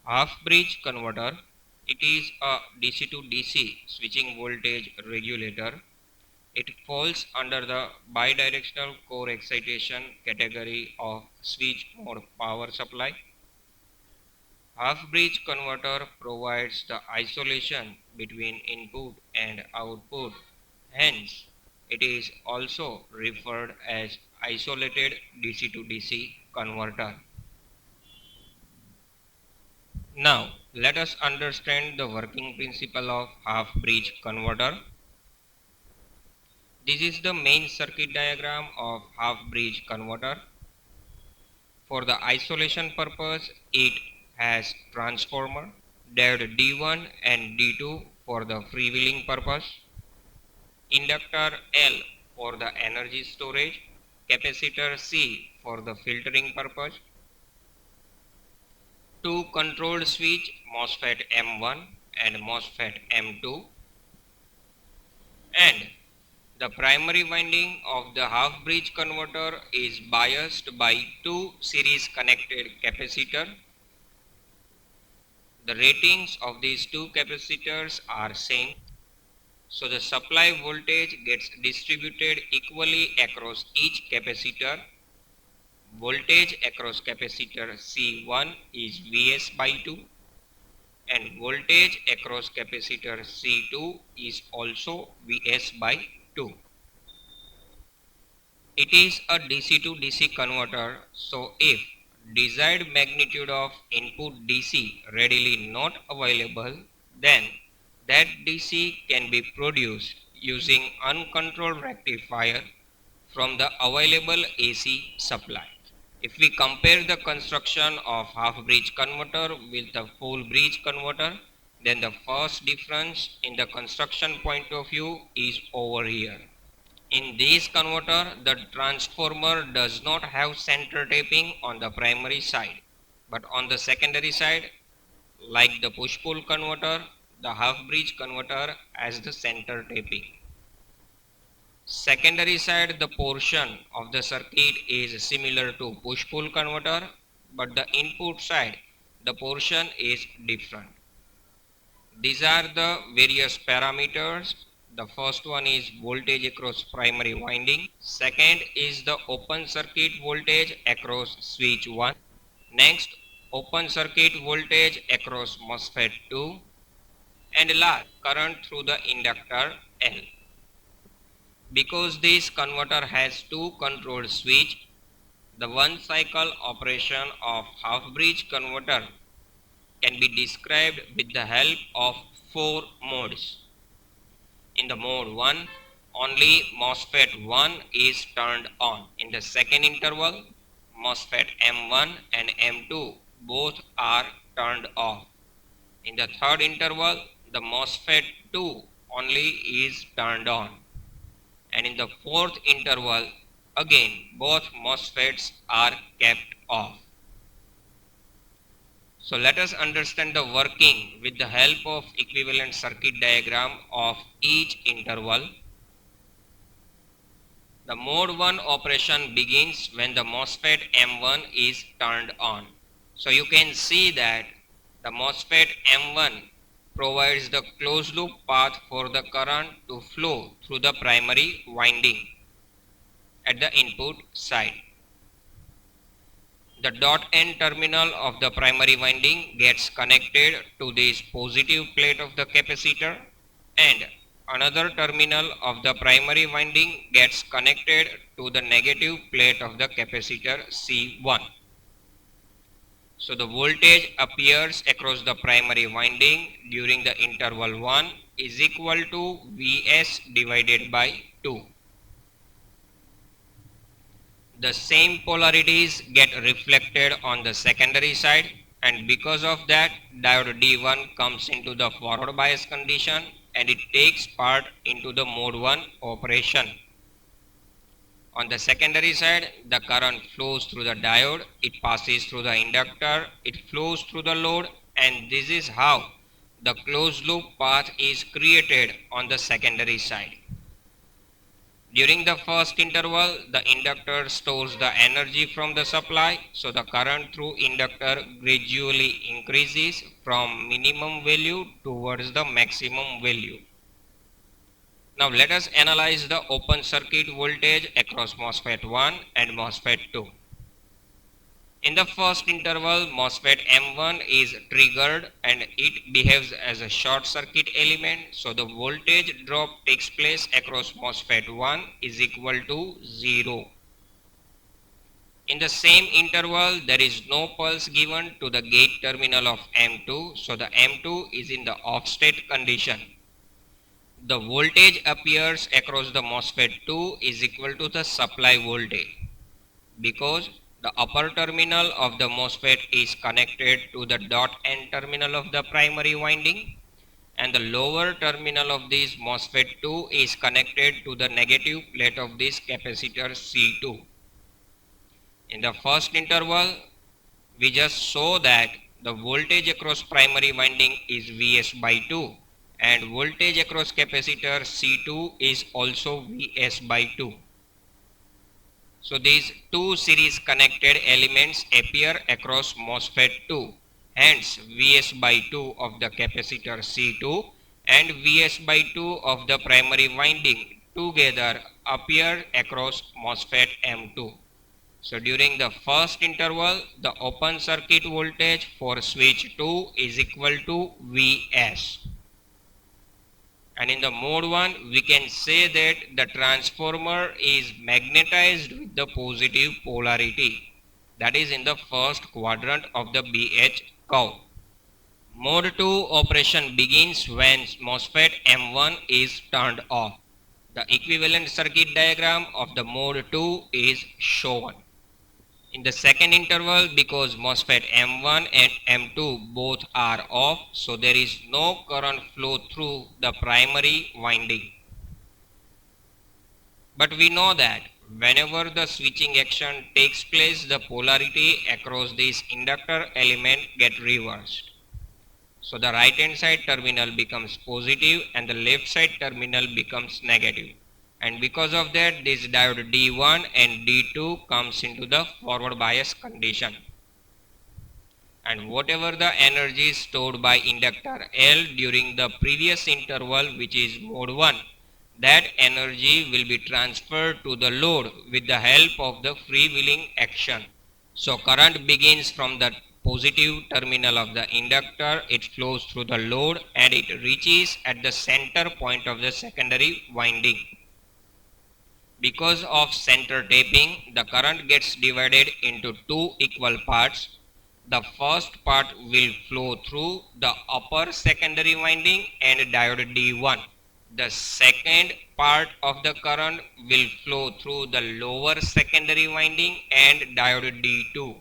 Half-bridge converter. It is a DC to DC switching voltage regulator. It falls under the bidirectional core excitation category of switch mode power supply. Half-bridge converter provides the isolation between input and output. Hence, it is also referred as isolated DC to DC converter. Now, let us understand the working principle of half-bridge converter. This is the main circuit diagram of half-bridge converter. For the isolation purpose, it has transformer, diode D1 and D2 for the freewheeling purpose, inductor L for the energy storage, capacitor C for the filtering purpose, two controlled switch MOSFET M1 and MOSFET M2, and the primary winding of the half-bridge converter is biased by two series connected capacitors. The ratings of these two capacitors are same, so the supply voltage gets distributed equally across each capacitor. Voltage across capacitor C1 is Vs by 2 and voltage across capacitor C2 is also Vs by 2. It is a DC to DC converter, so if desired magnitude of input DC readily not available, then that DC can be produced using uncontrolled rectifier from the available AC supply. If we compare the construction of half-bridge converter with the full-bridge converter, then the first difference in the construction point of view is over here. In this converter, the transformer does not have center taping on the primary side, but on the secondary side, like the push-pull converter, the half-bridge converter has the center taping. Secondary side, the portion of the circuit is similar to push-pull converter, but the input side, the portion is different. These are the various parameters. The first one is voltage across primary winding. Second is the open circuit voltage across switch 1. Next, open circuit voltage across MOSFET 2. And last, current through the inductor L. Because this converter has two controlled switch, the one cycle operation of half-bridge converter can be described with the help of four modes. In the mode 1, only MOSFET 1 is turned on. In the second interval, MOSFET M1 and M2 both are turned off. In the third interval, the MOSFET 2 only is turned on. And in the fourth interval, again both MOSFETs are kept off. So let us understand the working with the help of equivalent circuit diagram of each interval. The mode 1 operation begins when the MOSFET M1 is turned on. So you can see that the MOSFET M1 provides the closed loop path for the current to flow through the primary winding at the input side. The dot end terminal of the primary winding gets connected to this positive plate of the capacitor, and another terminal of the primary winding gets connected to the negative plate of the capacitor C1. So the voltage appears across the primary winding during the interval 1 is equal to Vs divided by 2. The same polarities get reflected on the secondary side, and because of that, diode D1 comes into the forward bias condition and it takes part into the mode 1 operation. On the secondary side, the current flows through the diode, it passes through the inductor, it flows through the load, and this is how the closed loop path is created on the secondary side. During the first interval, the inductor stores the energy from the supply, so the current through inductor gradually increases from minimum value towards the maximum value. Now let us analyze the open circuit voltage across MOSFET 1 and MOSFET 2. In the first interval, MOSFET M1 is triggered and it behaves as a short circuit element. So the voltage drop takes place across MOSFET 1 is equal to 0. In the same interval, there is no pulse given to the gate terminal of M2. So the M2 is in the off state condition. The voltage appears across the MOSFET 2 is equal to the supply voltage, because the upper terminal of the MOSFET is connected to the dot N terminal of the primary winding, and the lower terminal of this MOSFET 2 is connected to the negative plate of this capacitor C2. In the first interval, we just saw that the voltage across primary winding is Vs by 2 and voltage across capacitor C2 is also Vs by 2. So these two series connected elements appear across MOSFET 2. Hence Vs by 2 of the capacitor C2 and Vs by 2 of the primary winding together appear across MOSFET M2. So during the first interval, the open circuit voltage for switch 2 is equal to Vs. And in the mode 1, we can say that the transformer is magnetized with the positive polarity. That is in the first quadrant of the BH curve. Mode 2 operation begins when MOSFET M1 is turned off. The equivalent circuit diagram of the mode 2 is shown. In the second interval, because MOSFET M1 and M2 both are off, so there is no current flow through the primary winding. But we know that whenever the switching action takes place, the polarity across this inductor element get reversed. So the right hand side terminal becomes positive and the left side terminal becomes negative. And because of that, this diode D1 and D2 comes into the forward bias condition. And whatever the energy stored by inductor L during the previous interval, which is mode 1, that energy will be transferred to the load with the help of the freewheeling action. So current begins from the positive terminal of the inductor, it flows through the load and it reaches at the center point of the secondary winding. Because of center tapping, the current gets divided into two equal parts. The first part will flow through the upper secondary winding and diode D1. The second part of the current will flow through the lower secondary winding and diode D2.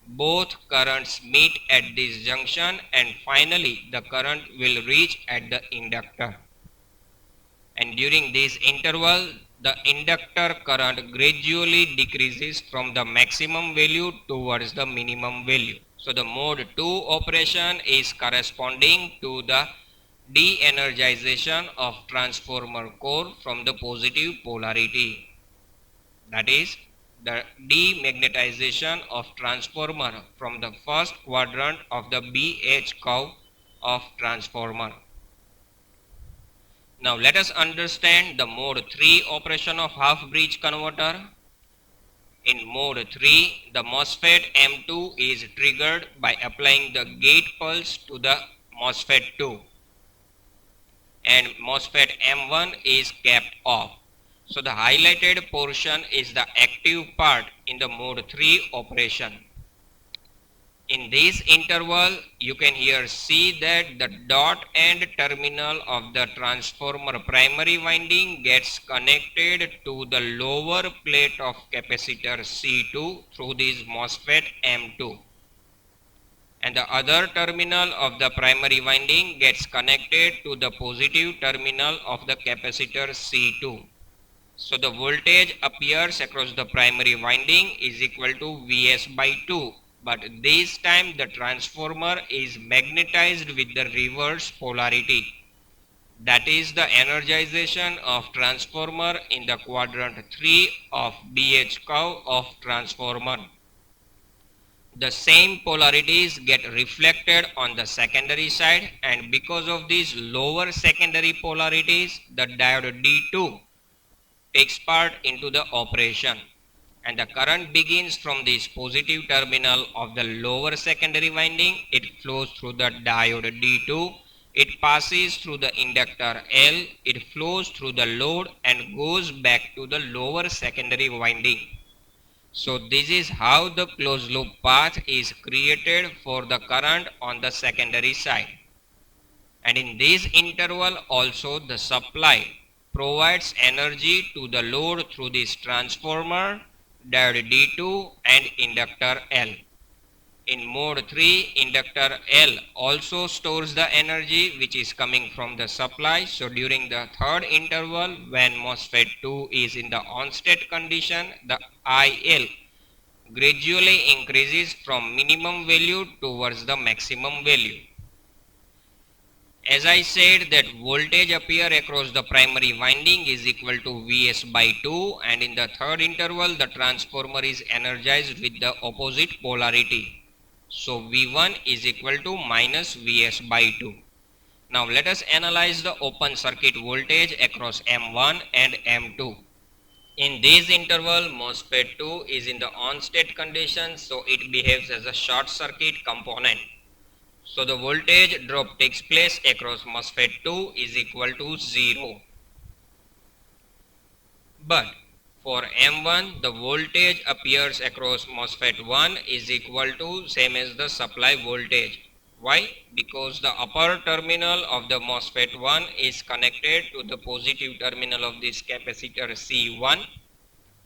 Both currents meet at this junction and finally the current will reach at the inductor. And during this interval, the inductor current gradually decreases from the maximum value towards the minimum value. So the mode 2 operation is corresponding to the de-energization of transformer core from the positive polarity. That is the demagnetization of transformer from the first quadrant of the BH curve of transformer. Now let us understand the mode 3 operation of half bridge converter. In mode 3, the MOSFET M2 is triggered by applying the gate pulse to the MOSFET 2 and MOSFET M1 is kept off. So the highlighted portion is the active part in the mode 3 operation. In this interval, you can here see that the dot end terminal of the transformer primary winding gets connected to the lower plate of capacitor C2 through this MOSFET M2. And the other terminal of the primary winding gets connected to the positive terminal of the capacitor C2. So the voltage appears across the primary winding is equal to Vs by 2. But this time the transformer is magnetized with the reverse polarity. that is the energization of transformer in the quadrant 3 of BH curve of transformer. The same polarities get reflected on the secondary side, and because of these lower secondary polarities, the diode D2 takes part into the operation, and the current begins from this positive terminal of the lower secondary winding. It flows through the diode D2, it passes through the inductor L, it flows through the load and goes back to the lower secondary winding. So this is how the closed loop path is created for the current on the secondary side. And in this interval also the supply provides energy to the load through this transformer, diode D2 and inductor L. In mode 3, inductor L also stores the energy which is coming from the supply. So during the third interval, when MOSFET 2 is in the on state condition, the IL gradually increases from minimum value towards the maximum value. As I said, that voltage appear across the primary winding is equal to Vs by 2, and in the third interval the transformer is energized with the opposite polarity. So V1 is equal to minus Vs by 2. Now let us analyze the open circuit voltage across M1 and M2. In this interval, MOSFET 2 is in the on state condition, so it behaves as a short circuit component. So the voltage drop takes place across MOSFET 2 is equal to 0. But for M1, the voltage appears across MOSFET 1 is equal to same as the supply voltage. Why? Because the upper terminal of the MOSFET 1 is connected to the positive terminal of this capacitor C1,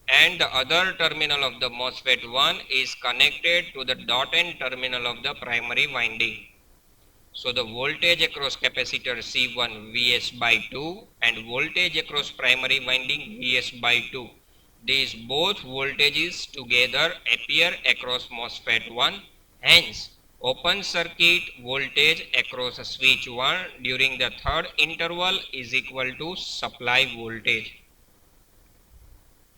and the other terminal of the MOSFET 1 is connected to the dot-end terminal of the primary winding. So the voltage across capacitor C1 Vs by 2 and voltage across primary winding Vs by 2. These both voltages together appear across MOSFET 1. Hence, open circuit voltage across switch 1 during the third interval is equal to supply voltage.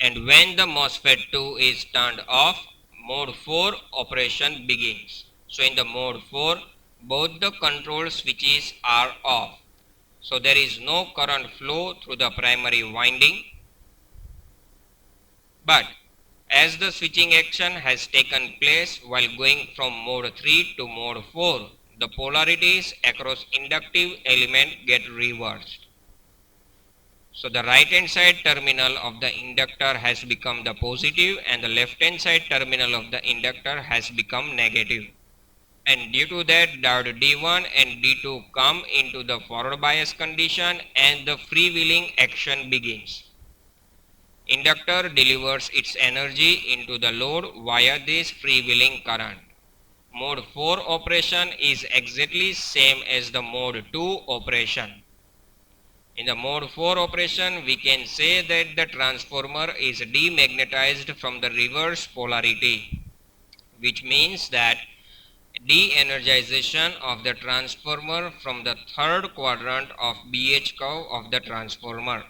And when the MOSFET 2 is turned off, mode 4 operation begins. So in the mode 4, both the control switches are off. So there is no current flow through the primary winding. But as the switching action has taken place while going from mode 3 to mode 4, the polarities across inductive element get reversed. So the right hand side terminal of the inductor has become the positive and the left hand side terminal of the inductor has become negative. And due to that, diode D1 and D2 come into the forward bias condition and the freewheeling action begins. Inductor delivers its energy into the load via this freewheeling current. Mode 4 operation is exactly same as the mode 2 operation. In the mode 4 operation, we can say that the transformer is demagnetized from the reverse polarity, which means that de-energization of the transformer from the third quadrant of BH curve of the transformer.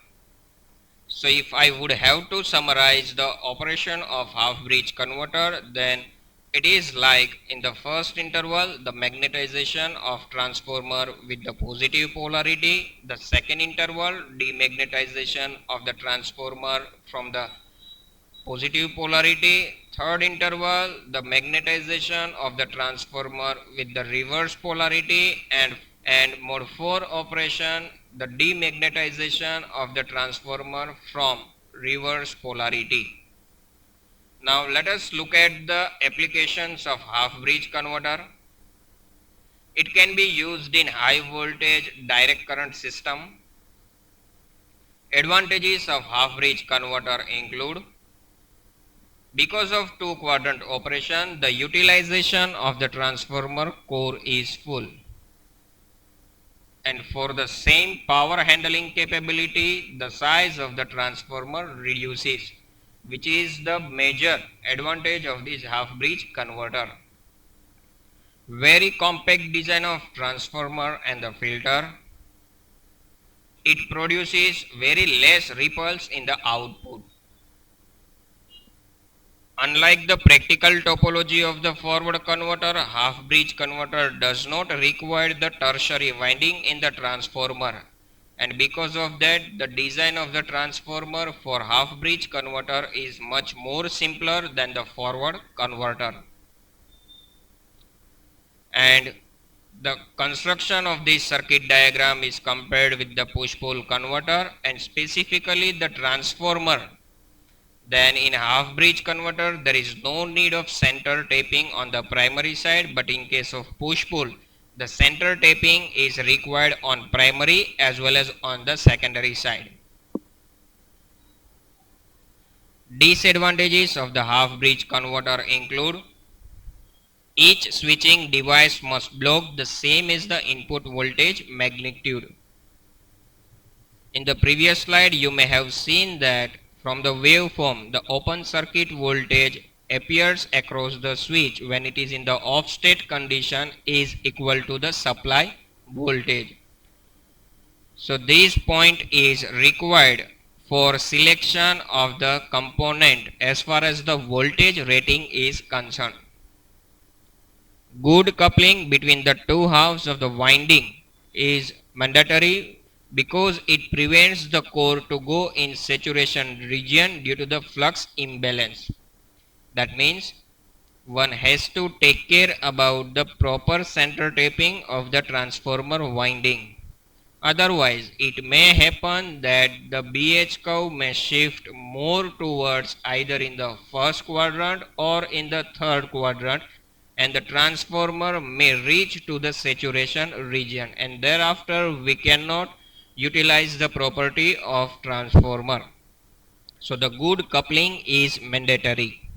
So if I would have to summarize the operation of half bridge converter, then it is like in the first interval the magnetization of transformer with the positive polarity, the second interval demagnetization of the transformer from the positive polarity, third interval the magnetization of the transformer with the reverse polarity, and mode 4 operation the demagnetization of the transformer from reverse polarity. Now let us look at the applications of half bridge converter. It can be used in high voltage direct current system. Advantages of half bridge converter include: because of two quadrant operation, the utilization of the transformer core is full. And for the same power handling capability, the size of the transformer reduces, which is the major advantage of this half bridge converter. Very compact design of transformer and the filter. it produces very less ripples in the output. Unlike the practical topology of the forward converter, half-bridge converter does not require the tertiary winding in the transformer, and because of that the design of the transformer for half-bridge converter is much more simpler than the forward converter. And the construction of this circuit diagram is compared with the push-pull converter and specifically the transformer. Then in half-bridge converter, there is no need of center tapping on the primary side, but in case of push-pull, the center tapping is required on primary as well as on the secondary side. Disadvantages of the half-bridge converter include each switching device must block the same as the input voltage magnitude. In the previous slide, you may have seen that from the waveform, the open circuit voltage appears across the switch when it is in the off state condition is equal to the supply voltage. So this point is required for selection of the component as far as the voltage rating is concerned. Good coupling between the two halves of the winding is mandatory because it prevents the core to go in saturation region due to the flux imbalance. That means one has to take care about the proper center tapping of the transformer winding. Otherwise, it may happen that the BH curve may shift more towards either in the first quadrant or in the third quadrant, and the transformer may reach to the saturation region, and thereafter we cannot utilize the property of transformer. So the good coupling is mandatory.